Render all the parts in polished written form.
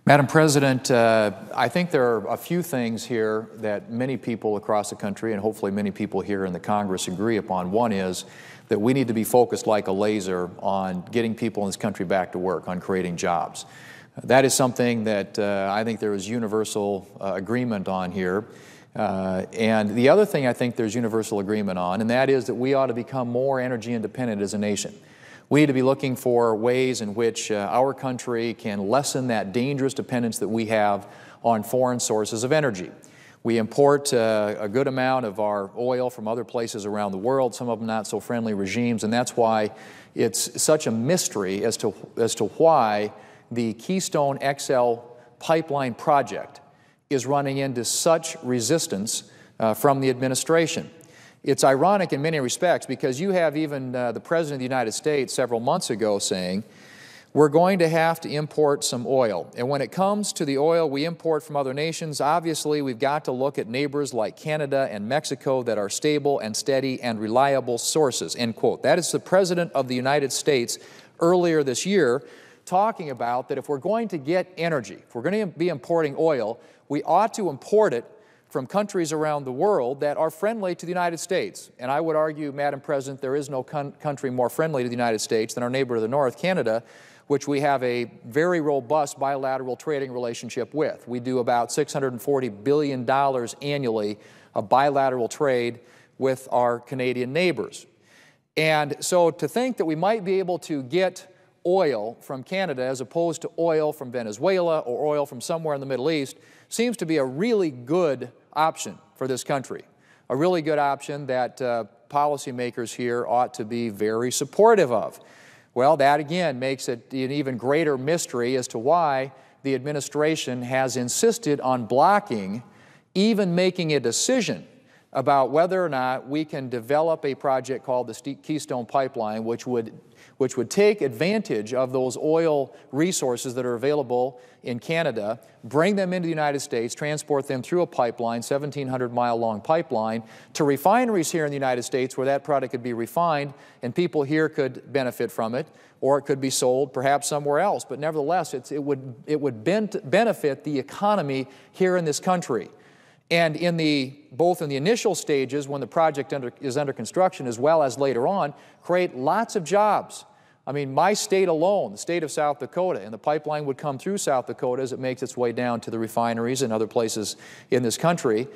Madam President, I think there are a few things here that many people across the country and hopefully many people here in the Congress agree upon. One is that we need to be focused like a laser on getting people in this country back to work, on creating jobs. That is something that I think there is universal agreement on here. And the other thing I think there's universal agreement on, and that is that we ought to become more energy independent as a nation. We need to be looking for ways in which our country can lessen that dangerous dependence that we have on foreign sources of energy. We import a good amount of our oil from other places around the world, some of them not so friendly regimes, and that's why it's such a mystery as to why the Keystone XL pipeline project is running into such resistance from the administration. It's ironic in many respects because you have even the President of the United States several months ago saying, we're going to have to import some oil. And when it comes to the oil we import from other nations, obviously we've got to look at neighbors like Canada and Mexico that are stable and steady and reliable sources, end quote. That is the President of the United States earlier this year talking about that if we're going to get energy, if we're going to be importing oil, we ought to import it from countries around the world that are friendly to the United States. And I would argue, Madam President, there is no country more friendly to the United States than our neighbor to the north, Canada, which we have a very robust bilateral trading relationship with. We do about $640 billion annually of bilateral trade with our Canadian neighbors. And so to think that we might be able to get oil from Canada as opposed to oil from Venezuela or oil from somewhere in the Middle East seems to be a really good option for this country, a really good option that policymakers here ought to be very supportive of. Well, that again makes it an even greater mystery as to why the administration has insisted on blocking even making a decision about whether or not we can develop a project called the Keystone Pipeline, which would take advantage of those oil resources that are available in Canada, bring them into the United States, transport them through a pipeline, 1,700-mile-long pipeline, to refineries here in the United States where that product could be refined and people here could benefit from it, or it could be sold perhaps somewhere else. But nevertheless, it would benefit the economy here in this country. And both in the initial stages when the project is under construction as well as later on, create lots of jobs. I mean, my state alone, the state of South Dakota, and the pipeline would come through South Dakota as it makes its way down to the refineries and other places in this country,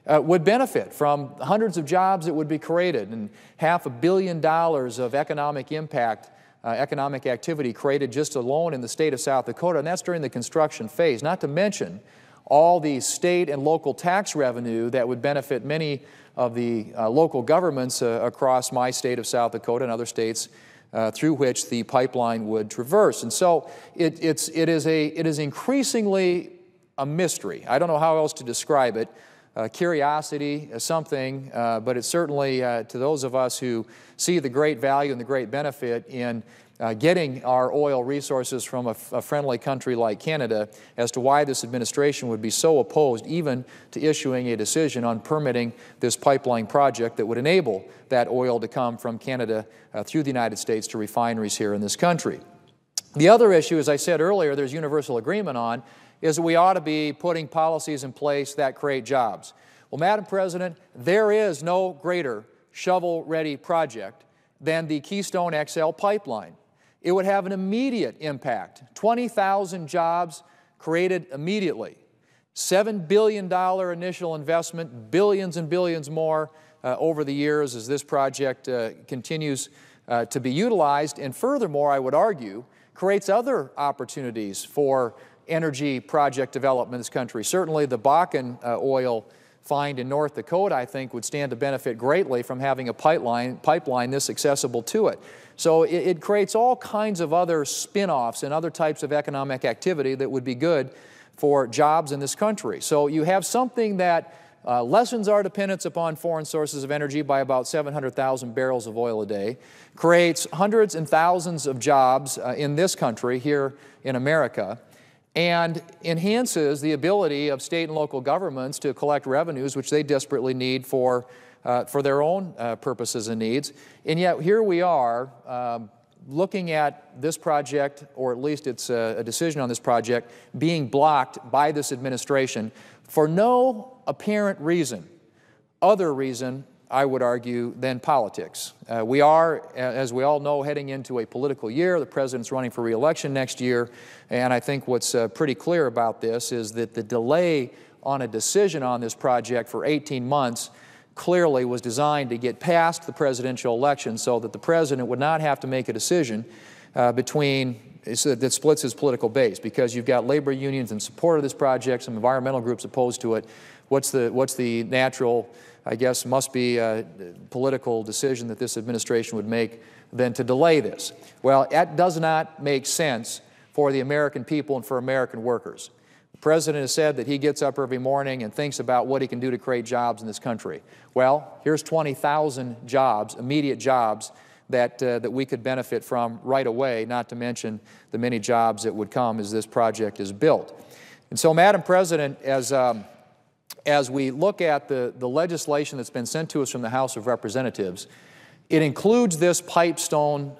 would benefit from hundreds of jobs that would be created and $500 million of economic impact, economic activity created just alone in the state of South Dakota, and that's during the construction phase, not to mention all the state and local tax revenue that would benefit many of the local governments across my state of South Dakota and other states through which the pipeline would traverse. And so it is increasingly a mystery. I don't know how else to describe it. Curiosity is something, but it's certainly to those of us who see the great value and the great benefit in getting our oil resources from a friendly country like Canada as to why this administration would be so opposed even to issuing a decision on permitting this pipeline project that would enable that oil to come from Canada through the United States to refineries here in this country. The other issue, as I said earlier, there's universal agreement on, is that we ought to be putting policies in place that create jobs. Well, Madam President, there is no greater shovel-ready project than the Keystone XL pipeline. It would have an immediate impact, 20,000 jobs created immediately, $7 billion initial investment, billions and billions more over the years as this project continues to be utilized, and furthermore, I would argue, creates other opportunities for energy project development in this country. Certainly the Bakken oil find in North Dakota, I think, would stand to benefit greatly from having a pipeline this accessible to it. So it creates all kinds of other spin-offs and other types of economic activity that would be good for jobs in this country. So you have something that lessens our dependence upon foreign sources of energy by about 700,000 barrels of oil a day, creates hundreds and thousands of jobs in this country, here in America, and enhances the ability of state and local governments to collect revenues which they desperately need for their own purposes and needs. And yet here we are, looking at this project, or at least it's a decision on this project, being blocked by this administration for no apparent reason, other reason, I would argue, than politics. We are, as we all know, heading into a political year. The President's running for re-election next year, and I think what's pretty clear about this is that the delay on a decision on this project for 18 months clearly was designed to get past the presidential election so that the President would not have to make a decision that splits his political base, because you've got labor unions in support of this project, some environmental groups opposed to it. What's the natural, I guess, must be a political decision that this administration would make than to delay this? Well, that does not make sense for the American people and for American workers. The President has said that he gets up every morning and thinks about what he can do to create jobs in this country. Well, here's 20,000 jobs, immediate jobs, that we could benefit from right away, not to mention the many jobs that would come as this project is built. And so, Madam President, as we look at the legislation that's been sent to us from the House of Representatives, it includes this Keystone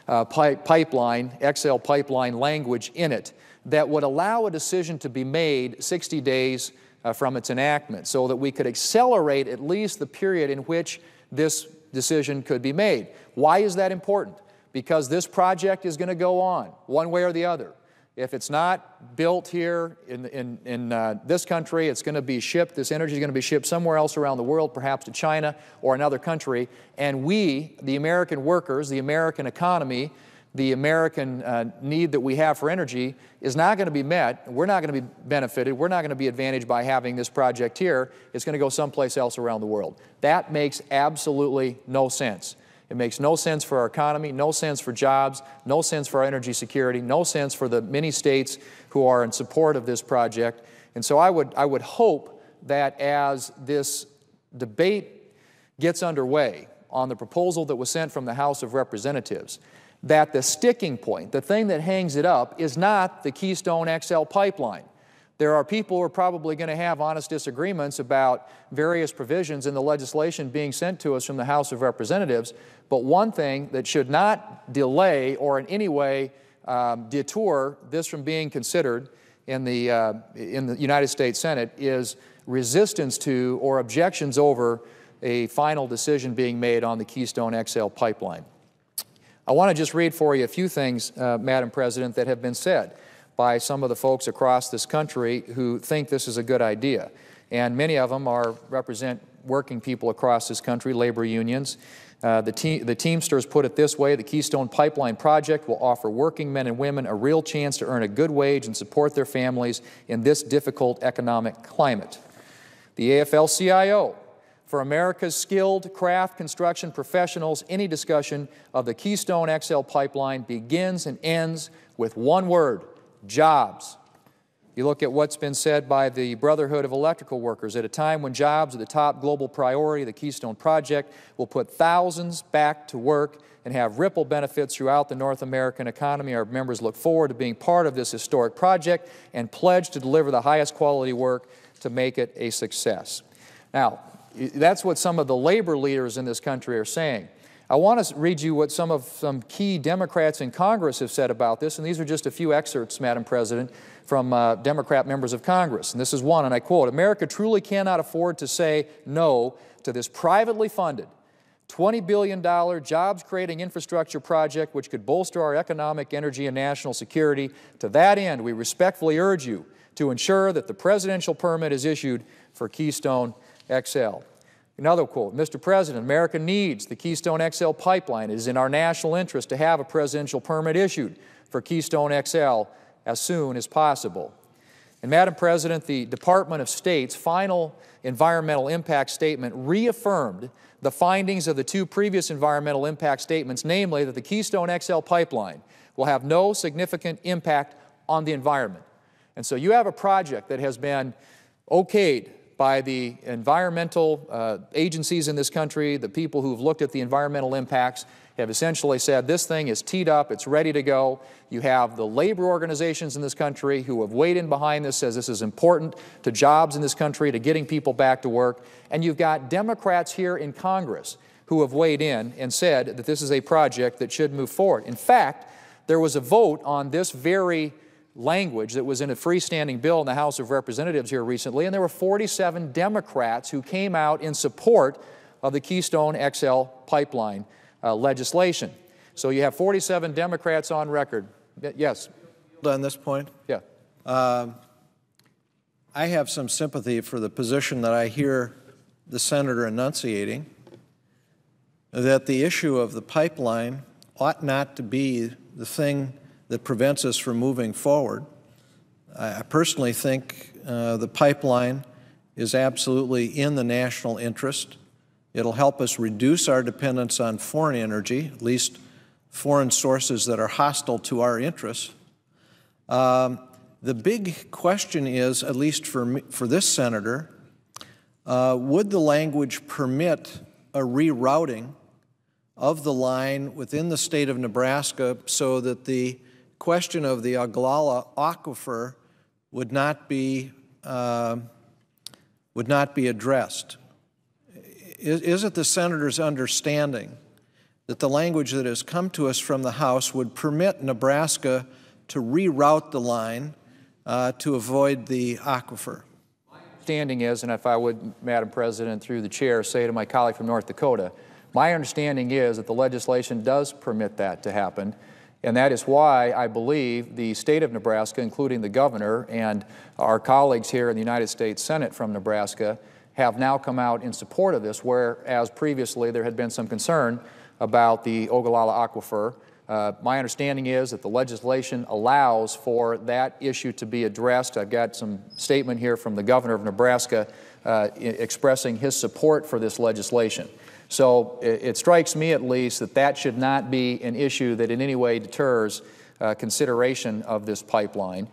pipeline, XL pipeline language in it that would allow a decision to be made 60 days from its enactment, so that we could accelerate at least the period in which this decision could be made. Why is that important? Because this project is going to go on, one way or the other. If it's not built here in this country, it's going to be shipped, this energy is going to be shipped somewhere else around the world, perhaps to China or another country, and we, the American workers, the American economy, the American need that we have for energy is not going to be met. We're not going to be benefited. We're not going to be advantaged by having this project here. It's going to go someplace else around the world. That makes absolutely no sense. It makes no sense for our economy, no sense for jobs, no sense for our energy security, no sense for the many states who are in support of this project. And so I would hope that as this debate gets underway on the proposal that was sent from the House of Representatives, that the sticking point, the thing that hangs it up, is not the Keystone XL pipeline. There are people who are probably going to have honest disagreements about various provisions in the legislation being sent to us from the House of Representatives, but one thing that should not delay or in any way detour this from being considered in the United States Senate is resistance to or objections over a final decision being made on the Keystone XL pipeline. I want to just read for you a few things, Madam President, that have been said by some of the folks across this country who think this is a good idea. And many of them represent working people across this country, labor unions. The Teamsters put it this way: the Keystone Pipeline project will offer working men and women a real chance to earn a good wage and support their families in this difficult economic climate. The AFL-CIO: for America's skilled craft construction professionals, any discussion of the Keystone XL pipeline begins and ends with one word: jobs. You look at what's been said by the Brotherhood of Electrical Workers. At a time when jobs are the top global priority, the Keystone project will put thousands back to work and have ripple benefits throughout the North American economy. Our members look forward to being part of this historic project and pledge to deliver the highest quality work to make it a success. Now, that's what some of the labor leaders in this country are saying. I want to read you what some key Democrats in Congress have said about this, and these are just a few excerpts, Madam President, from Democrat members of Congress. And this is one, and I quote: "America truly cannot afford to say no to this privately funded $20 billion jobs-creating infrastructure project which could bolster our economic, energy, and national security. To that end, we respectfully urge you to ensure that the presidential permit is issued for Keystone XL." Another quote: "Mr. President, America needs the Keystone XL pipeline. It is in our national interest to have a presidential permit issued for Keystone XL as soon as possible." And Madam President, the Department of State's final environmental impact statement reaffirmed the findings of the two previous environmental impact statements, namely that the Keystone XL pipeline will have no significant impact on the environment. And so you have a project that has been okayed by the environmental agencies in this country. The people who've looked at the environmental impacts have essentially said this thing is teed up, it's ready to go. You have the labor organizations in this country who have weighed in behind this, says this is important to jobs in this country, to getting people back to work. And you've got Democrats here in Congress who have weighed in and said that this is a project that should move forward. In fact, there was a vote on this very language that was in a freestanding bill in the House of Representatives here recently, and there were 47 Democrats who came out in support of the Keystone XL pipeline legislation. So you have 47 Democrats on record. Yes? On this point? Yeah. I have some sympathy for the position that I hear the senator enunciating, that the issue of the pipeline ought not to be the thing that prevents us from moving forward. I personally think the pipeline is absolutely in the national interest. It'll help us reduce our dependence on foreign energy, at least foreign sources that are hostile to our interests. The big question is, at least for this senator, would the language permit a rerouting of the line within the state of Nebraska so that the question of the Ogallala aquifer would not be addressed? Is it the senator's understanding that the language that has come to us from the House would permit Nebraska to reroute the line to avoid the aquifer? My understanding is, and if I would, Madam President, through the chair, say to my colleague from North Dakota, my understanding is that the legislation does permit that to happen, and that is why I believe the state of Nebraska, including the governor and our colleagues here in the United States Senate from Nebraska, have now come out in support of this, whereas previously there had been some concern about the Ogallala aquifer. My understanding is that the legislation allows for that issue to be addressed. I've got some statement here from the governor of Nebraska expressing his support for this legislation. So it strikes me at least that that should not be an issue that in any way deters consideration of this pipeline,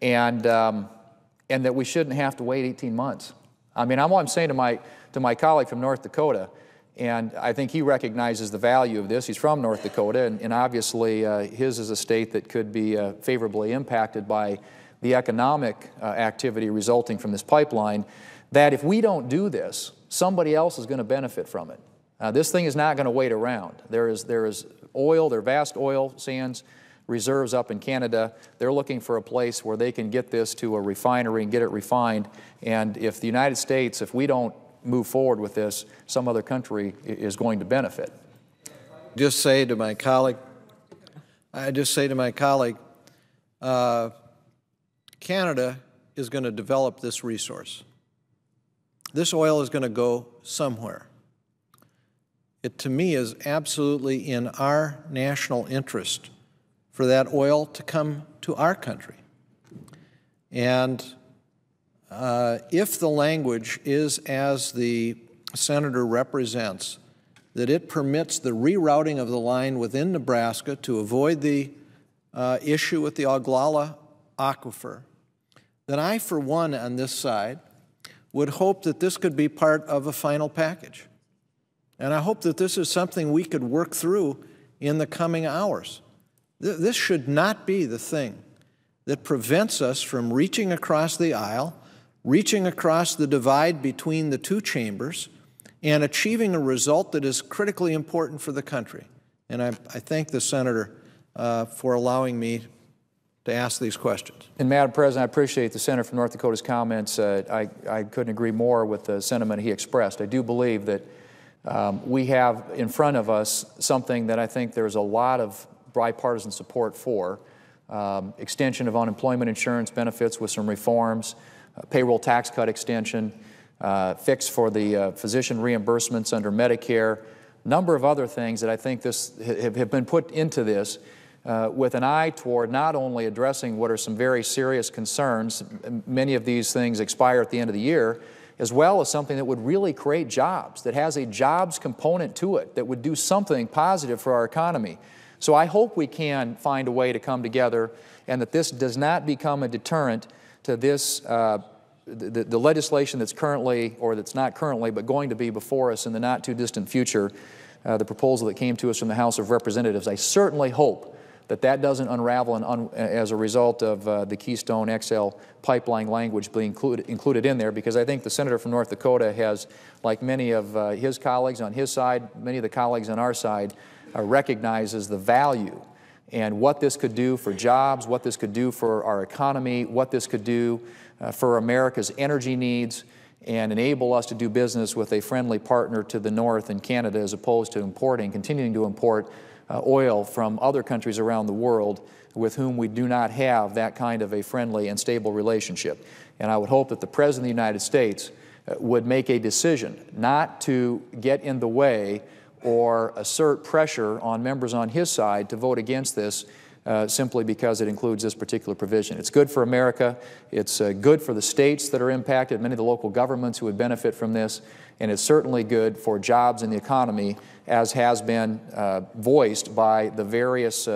and that we shouldn't have to wait 18 months. I mean, I'm saying to my colleague from North Dakota, and I think he recognizes the value of this. He's from North Dakota, and obviously his is a state that could be favorably impacted by the economic activity resulting from this pipeline, that if we don't do this, somebody else is going to benefit from it. This thing is not going to wait around. There is oil, there are vast oil sands reserves up in Canada. They're looking for a place where they can get this to a refinery and get it refined. And if the United States, if we don't move forward with this, some other country is going to benefit. Just say to my colleague, Canada is going to develop this resource. This oil is going to go somewhere. It, to me, is absolutely in our national interest for that oil to come to our country. And if the language is as the senator represents, that it permits the rerouting of the line within Nebraska to avoid the issue with the Ogallala aquifer, then I, for one, on this side, would hope that this could be part of a final package. And I hope that this is something we could work through in the coming hours. This should not be the thing that prevents us from reaching across the aisle, reaching across the divide between the two chambers, and achieving a result that is critically important for the country. And I thank the senator for allowing me to ask these questions. And Madam President, I appreciate the senator from North Dakota's comments. I couldn't agree more with the sentiment he expressed. I do believe that we have in front of us something that I think there's a lot of bipartisan support for. Extension of unemployment insurance benefits with some reforms, payroll tax cut extension, fix for the physician reimbursements under Medicare, a number of other things that I think have been put into this with an eye toward not only addressing what are some very serious concerns, many of these things expire at the end of the year, as well as something that would really create jobs, that has a jobs component to it, that would do something positive for our economy. So I hope we can find a way to come together and that this does not become a deterrent to this, the legislation that's currently, or that's not currently, but going to be before us in the not too distant future, the proposal that came to us from the House of Representatives. I certainly hope that doesn't unravel as a result of the Keystone XL pipeline language being included in there, because I think the senator from North Dakota has, like many of his colleagues on his side, many of the colleagues on our side, recognizes the value and what this could do for jobs, what this could do for our economy, what this could do for America's energy needs, and enable us to do business with a friendly partner to the north in Canada, as opposed to continuing to import oil from other countries around the world with whom we do not have that kind of a friendly and stable relationship. And I would hope that the President of the United States would make a decision not to get in the way or assert pressure on members on his side to vote against this simply because it includes this particular provision. It's good for America. It's good for the states that are impacted, many of the local governments who would benefit from this, and it's certainly good for jobs in the economy, as has been voiced by the various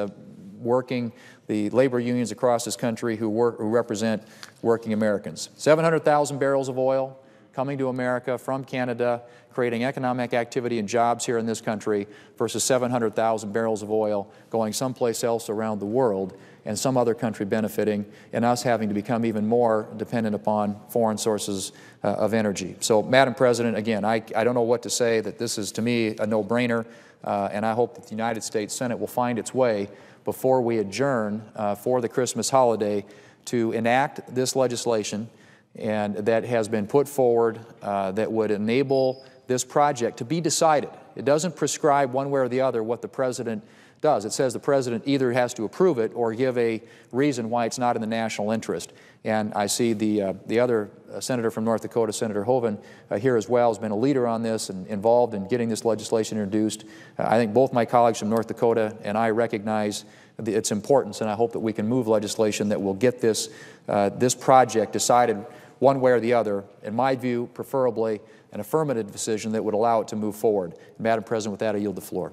the labor unions across this country who represent working Americans. 700,000 barrels of oil coming to America from Canada, creating economic activity and jobs here in this country, versus 700,000 barrels of oil going someplace else around the world and some other country benefiting, and us having to become even more dependent upon foreign sources of energy. So, Madam President, again, I don't know what to say, that this is, to me, a no-brainer, and I hope that the United States Senate will find its way before we adjourn for the Christmas holiday to enact this legislation and that has been put forward that would enable this project to be decided. It doesn't prescribe one way or the other what the President does. It says the President either has to approve it or give a reason why it's not in the national interest. And I see the other senator from North Dakota, Senator Hoeven, here as well, has been a leader on this and involved in getting this legislation introduced. I think both my colleagues from North Dakota and I recognize its importance, and I hope that we can move legislation that will get this project decided one way or the other. In my view, preferably an affirmative decision that would allow it to move forward. Madam President, with that, I yield the floor.